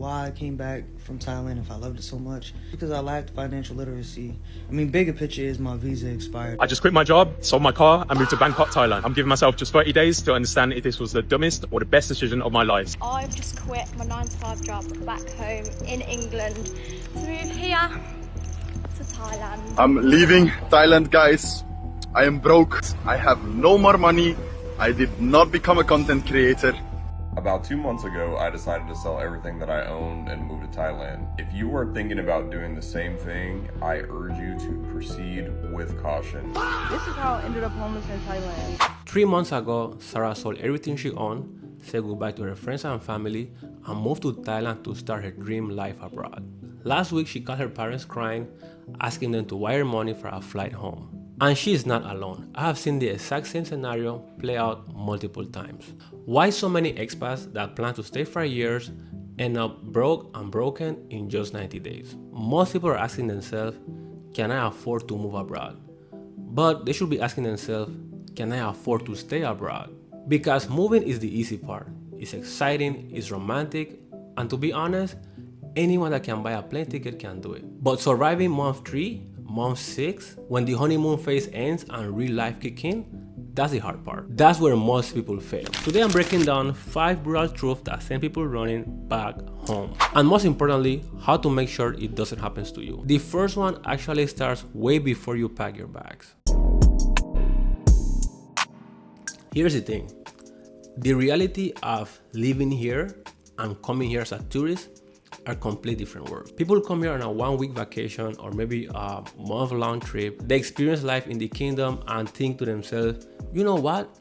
why I came back from Thailand if I loved it so much. Because I lacked financial literacy. I mean, bigger picture is my visa expired. I just quit my job, sold my car, and moved to Bangkok, Thailand. I'm giving myself just 30 days to understand if this was the dumbest or the best decision of my life. I've just quit my 9-to-5 job back home in England to move here to Thailand. I'm leaving Thailand, guys. I am broke. I have no more money. I did not become a content creator. About 2 months ago, I decided to sell everything that I owned and move to Thailand. If you are thinking about doing the same thing, I urge you to proceed with caution. This is how I ended up homeless in Thailand. 3 months ago, Sarah sold everything she owned, said goodbye to her friends and family, and moved to Thailand to start her dream life abroad. Last week, she called her parents crying, asking them to wire money for a flight home. And she is not alone. I have seen the exact same scenario play out multiple times. Why so many expats that plan to stay for years end up broke and broken in just 90 days? Most people are asking themselves, can I afford to move abroad? But they should be asking themselves, can I afford to stay abroad? Because moving is the easy part. It's exciting, it's romantic, and to be honest, anyone that can buy a plane ticket can do it. But surviving month 3, month 6, when the honeymoon phase ends and real life kicks in, that's the hard part. That's where most people fail. Today I'm breaking down 5 brutal truths that send people running back home. And most importantly, how to make sure it doesn't happen to you. The first one actually starts way before you pack your bags. Here's the thing. The reality of living here and coming here as a tourist are completely different worlds. People come here on a 1-week vacation or maybe a month-long trip. They experience life in the kingdom and think to themselves, you know what?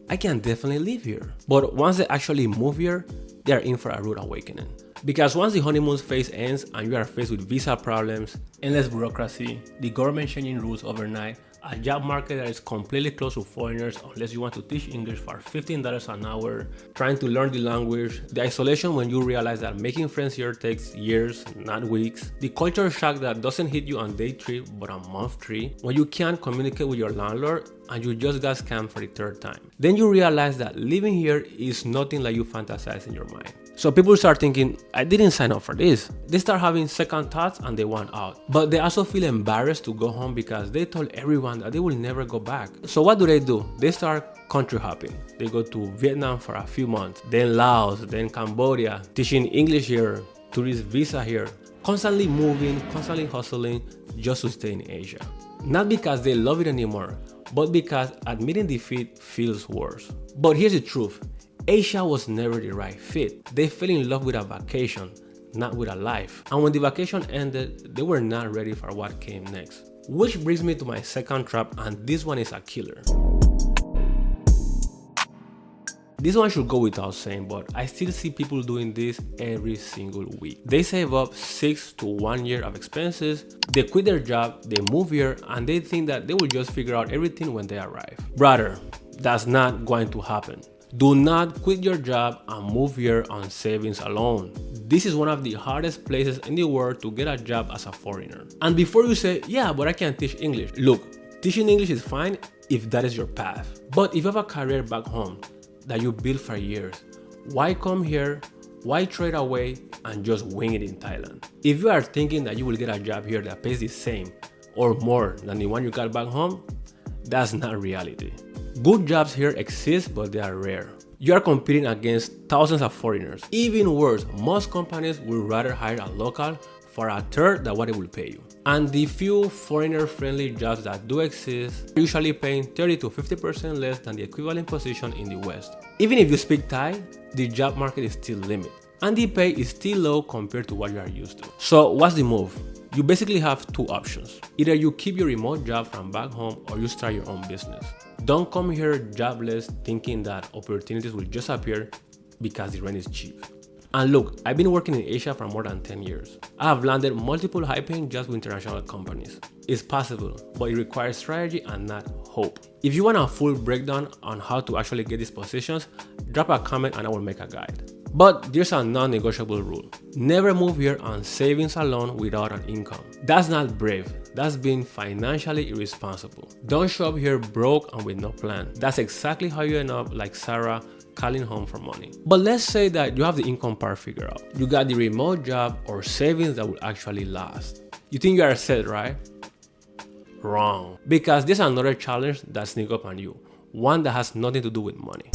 I can definitely live here. But once they actually move here, they are in for a rude awakening. Because once the honeymoon phase ends and you are faced with visa problems, endless bureaucracy, the government changing rules overnight, a job market that is completely closed to foreigners unless you want to teach English for $15 an hour, trying to learn the language, the isolation when you realize that making friends here takes years, not weeks, the culture shock that doesn't hit you on day 3 but on month 3, when you can't communicate with your landlord and you just got scammed for the 3rd time. Then you realize that living here is nothing like you fantasize in your mind. So people start thinking, I didn't sign up for this. They start having second thoughts and they want out. But they also feel embarrassed to go home because they told everyone that they will never go back. So what do? They start country hopping. They go to Vietnam for a few months, then Laos, then Cambodia, teaching English here, tourist visa here, constantly moving, constantly hustling just to stay in Asia. Not because they love it anymore, but because admitting defeat feels worse. But here's the truth. Asia was never the right fit. They fell in love with a vacation, not with a life. And when the vacation ended, they were not ready for what came next. Which brings me to my second trap, and this one is a killer. This one should go without saying, but I still see people doing this every single week. They save up 6 to 1 year of expenses, they quit their job, they move here, and they think that they will just figure out everything when they arrive. Brother, that's not going to happen. Do not quit your job and move here on savings alone. This is one of the hardest places in the world to get a job as a foreigner. And before you say, yeah, but I can't teach English. Look, teaching English is fine if that is your path. But if you have a career back home that you built for years, why come here? Why trade away and just wing it in Thailand? If you are thinking that you will get a job here that pays the same or more than the one you got back home, that's not reality. Good jobs here exist, but they are rare. You are competing against thousands of foreigners. Even worse, most companies would rather hire a local for a third than what it will pay you. And the few foreigner-friendly jobs that do exist are usually paying 30 to 50% less than the equivalent position in the West. Even if you speak Thai, the job market is still limited. And the pay is still low compared to what you are used to. So what's the move? You basically have 2 options. Either you keep your remote job from back home or you start your own business. Don't come here jobless thinking that opportunities will just appear because the rent is cheap. And look, I've been working in Asia for more than 10 years. I have landed multiple high-paying jobs with international companies. It's possible, but it requires strategy and not hope. If you want a full breakdown on how to actually get these positions, drop a comment and I will make a guide. But there's a non-negotiable rule. Never move here on savings alone without an income. That's not brave. That's being financially irresponsible. Don't show up here broke and with no plan. That's exactly how you end up like Sarah, calling home for money. But let's say that you have the income part figured out. You got the remote job or savings that will actually last. You think you are set, right? Wrong. Because there's another challenge that sneaks up on you. One that has nothing to do with money.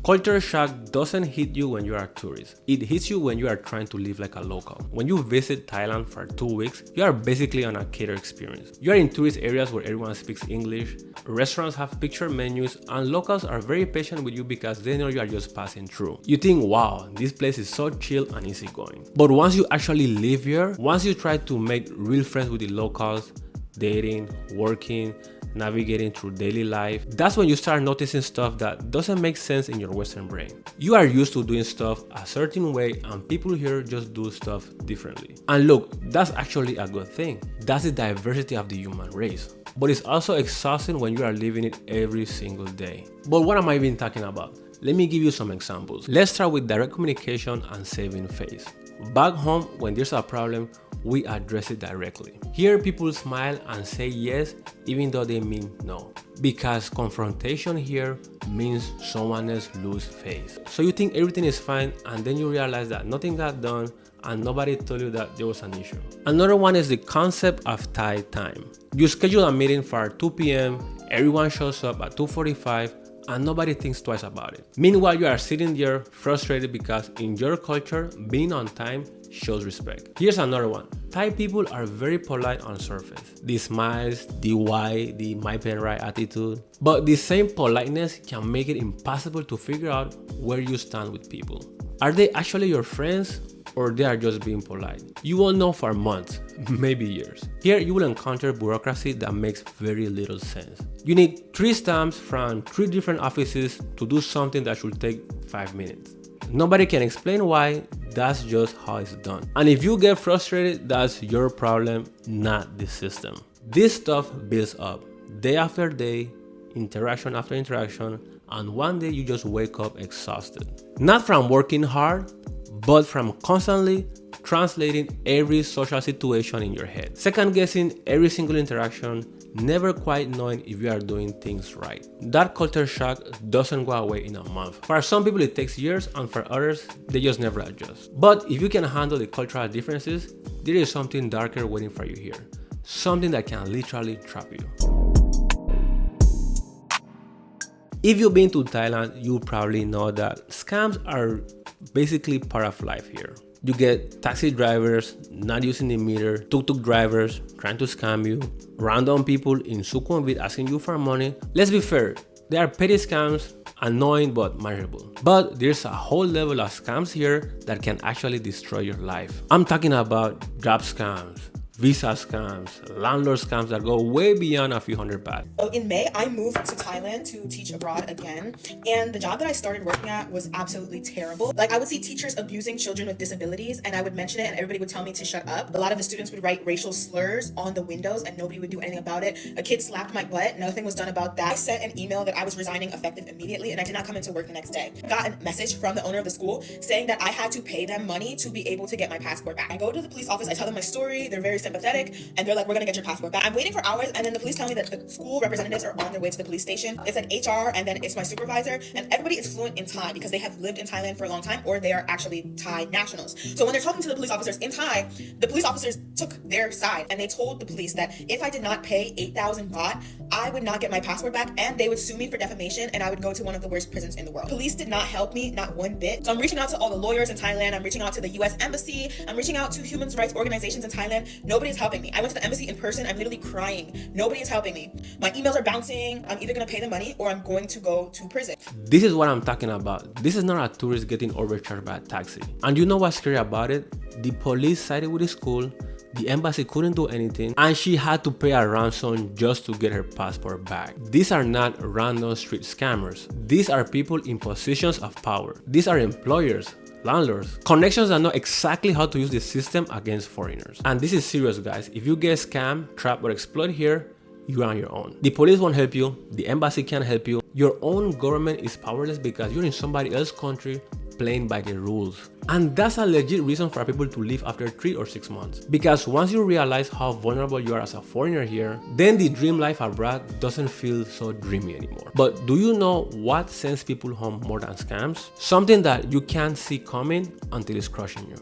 Culture shock doesn't hit you when you are a tourist. It hits you when you are trying to live like a local. When you visit Thailand for 2 weeks, you are basically on a catered experience. You are in tourist areas where everyone speaks English, restaurants have picture menus, and locals are very patient with you because they know you are just passing through. You think, wow, this place is so chill and easygoing. But once you actually live here, once you try to make real friends with the locals, dating, working, navigating through daily life, that's when you start noticing stuff that doesn't make sense in your Western brain. You are used to doing stuff a certain way and people here just do stuff differently. And look, that's actually a good thing. That's the diversity of the human race. But it's also exhausting when you are living it every single day. But what am I even talking about? Let me give you some examples. Let's start with direct communication and saving face. Back home, when there's a problem, we address it directly. Here, people smile and say yes, even though they mean no. Because confrontation here means someone else lose face. So you think everything is fine, and then you realize that nothing got done, and nobody told you that there was an issue. Another one is the concept of Thai time. You schedule a meeting for 2 p.m., everyone shows up at 2:45, and nobody thinks twice about it. Meanwhile, you are sitting there frustrated because in your culture, being on time shows respect. Here's another one. Thai people are very polite on surface. The smiles, the why, the my pen right attitude. But the same politeness can make it impossible to figure out where you stand with people. Are they actually your friends, or they are just being polite? You won't know for months, maybe years. Here you will encounter bureaucracy that makes very little sense. You need 3 stamps from 3 different offices to do something that should take 5 minutes. Nobody can explain why, that's just how it's done. And if you get frustrated, that's your problem, not the system. This stuff builds up, day after day, interaction after interaction, and one day you just wake up exhausted. Not from working hard, but from constantly translating every social situation in your head. Second guessing every single interaction, never quite knowing if you are doing things right. That culture shock doesn't go away in a month. For some people it takes years, and for others, they just never adjust. But if you can handle the cultural differences, there is something darker waiting for you here. Something that can literally trap you. If you've been to Thailand, you probably know that scams are basically part of life here. You get taxi drivers not using the meter, tuk-tuk drivers trying to scam you, random people in Sukhumvit asking you for money. Let's be fair, they are petty scams, annoying but manageable. But there's a whole level of scams here that can actually destroy your life. I'm talking about job scams, visa scams, landlord scams that go way beyond a few hundred baht. So in May, I moved to Thailand to teach abroad again, and the job that I started working at was absolutely terrible. Like, I would see teachers abusing children with disabilities, and I would mention it and everybody would tell me to shut up. A lot of the students would write racial slurs on the windows and nobody would do anything about it. A kid slapped my butt, nothing was done about that. I sent an email that I was resigning effective immediately and I did not come into work the next day. Got a message from the owner of the school saying that I had to pay them money to be able to get my passport back. I go to the police office, I tell them my story, they're very sympathetic, and they're like, we're gonna get your passport back. I'm waiting for hours, and then the police tell me that the school representatives are on their way to the police station. It's like HR, and then it's my supervisor, and everybody is fluent in Thai because they have lived in Thailand for a long time, or they are actually Thai nationals. So when they're talking to the police officers in Thai, the police officers took their side, and they told the police that if I did not pay 8,000 baht, I would not get my passport back, and they would sue me for defamation, and I would go to one of the worst prisons in the world. Police did not help me, not one bit. So I'm reaching out to all the lawyers in Thailand, I'm reaching out to the US Embassy, I'm reaching out to human rights organizations in Thailand. Nobody's helping me. I went to the embassy in person, I'm literally crying. Nobody is helping me. My emails are bouncing. I'm either gonna pay the money or I'm going to go to prison. This is what I'm talking about. This is not a tourist getting overcharged by a taxi. And you know what's scary about it? The police sided with the school, the embassy couldn't do anything, and she had to pay a ransom just to get her passport back. These are not random street scammers. These are people in positions of power. These are employers, landlords, connections that know exactly how to use the system against foreigners. And this is serious, guys. If you get scammed, trapped, or exploited here, you are on your own. The police won't help you, the embassy can't help you, your own government is powerless because you're in somebody else's country playing by the rules. And that's a legit reason for people to leave after 3 or 6 months. Because once you realize how vulnerable you are as a foreigner here, then the dream life abroad doesn't feel so dreamy anymore. But do you know what sends people home more than scams? Something that you can't see coming until it's crushing you.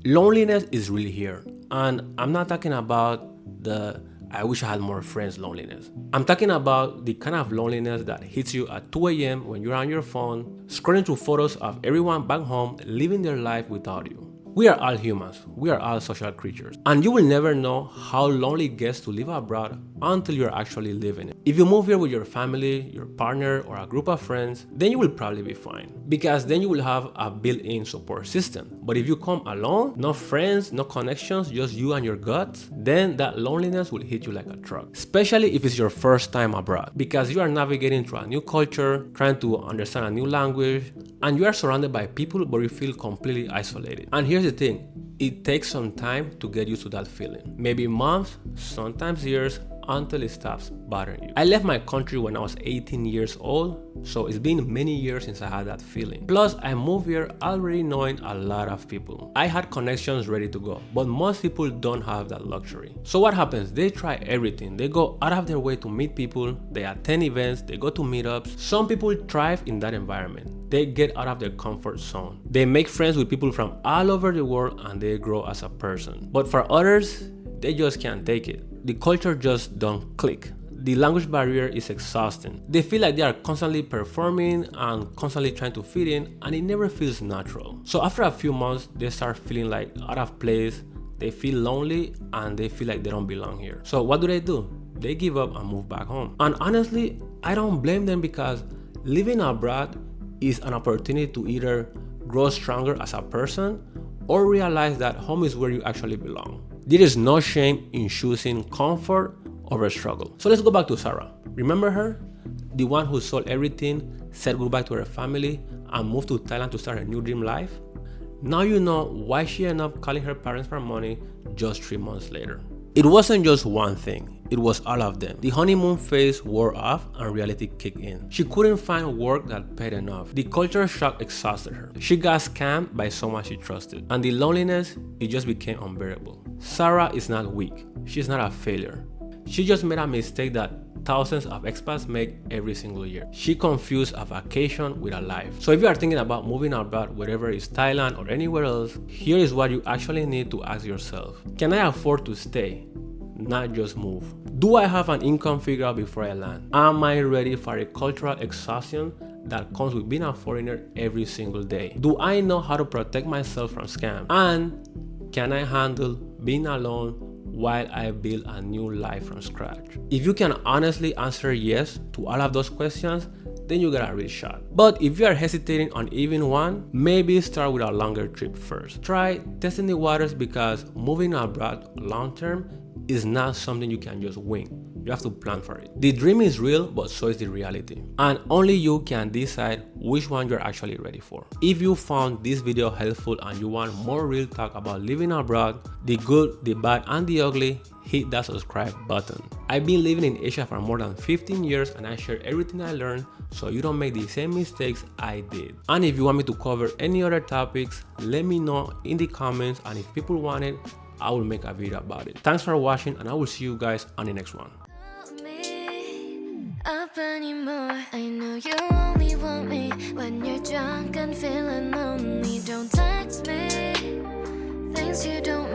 Loneliness is really here. And I'm not talking about the I wish I had more friends loneliness. I'm talking about the kind of loneliness that hits you at 2 a.m. when you're on your phone, scrolling through photos of everyone back home living their life without you. We are all humans, we are all social creatures, and you will never know how lonely it gets to live abroad until you're actually living it. If you move here with your family, your partner, or a group of friends, then you will probably be fine, because then you will have a built-in support system. But if you come alone, no friends, no connections, just you and your guts, then that loneliness will hit you like a truck, especially if it's your first time abroad, because you are navigating through a new culture, trying to understand a new language, and you are surrounded by people, but you feel completely isolated. And here's the thing, it takes some time to get used to that feeling. Maybe months, sometimes years, until it stops bothering you. I left my country when I was 18 years old, so it's been many years since I had that feeling. Plus, I moved here already knowing a lot of people. I had connections ready to go, but most people don't have that luxury. So what happens? They try everything. They go out of their way to meet people, they attend events, they go to meetups. Some people thrive in that environment. They get out of their comfort zone. They make friends with people from all over the world and they grow as a person. But for others, they just can't take it. The culture just don't click. The language barrier is exhausting. They feel like they are constantly performing and constantly trying to fit in, and it never feels natural. So after a few months, they start feeling like out of place, they feel lonely, and they feel like they don't belong here. So what do? They give up and move back home. And honestly, I don't blame them, because living abroad is an opportunity to either grow stronger as a person or realize that home is where you actually belong. There is no shame in choosing comfort over struggle. So let's go back to Sarah. Remember her? The one who sold everything, said goodbye to her family, and moved to Thailand to start a new dream life? Now you know why she ended up calling her parents for money just 3 months later. It wasn't just one thing, it was all of them. The honeymoon phase wore off and reality kicked in. She couldn't find work that paid enough. The culture shock exhausted her. She got scammed by someone she trusted. And the loneliness, it just became unbearable. Sarah is not weak. She's not a failure. She just made a mistake that thousands of expats make every single year. She confused a vacation with a life. So if you are thinking about moving abroad, whether it's Thailand or anywhere else, here is what you actually need to ask yourself. Can I afford to stay, not just move? Do I have an income figure out before I land? Am I ready for a cultural exhaustion that comes with being a foreigner every single day? Do I know how to protect myself from scams? And can I handle being alone while I build a new life from scratch? If you can honestly answer yes to all of those questions, then you got a real shot. But if you are hesitating on even one, maybe start with a longer trip first. Try testing the waters, because moving abroad long term is not something you can just wing. You have to plan for it. The dream is real, but so is the reality. And only you can decide which one you're actually ready for. If you found this video helpful and you want more real talk about living abroad, the good, the bad, and the ugly, hit that subscribe button. I've been living in Asia for more than 15 years and I share everything I learned so you don't make the same mistakes I did. And if you want me to cover any other topics, let me know in the comments, and if people want it, I will make a video about it. Thanks for watching, and I will see you guys on the next one. Up anymore. I know you only want me when you're drunk and feeling lonely. Don't text me things you don't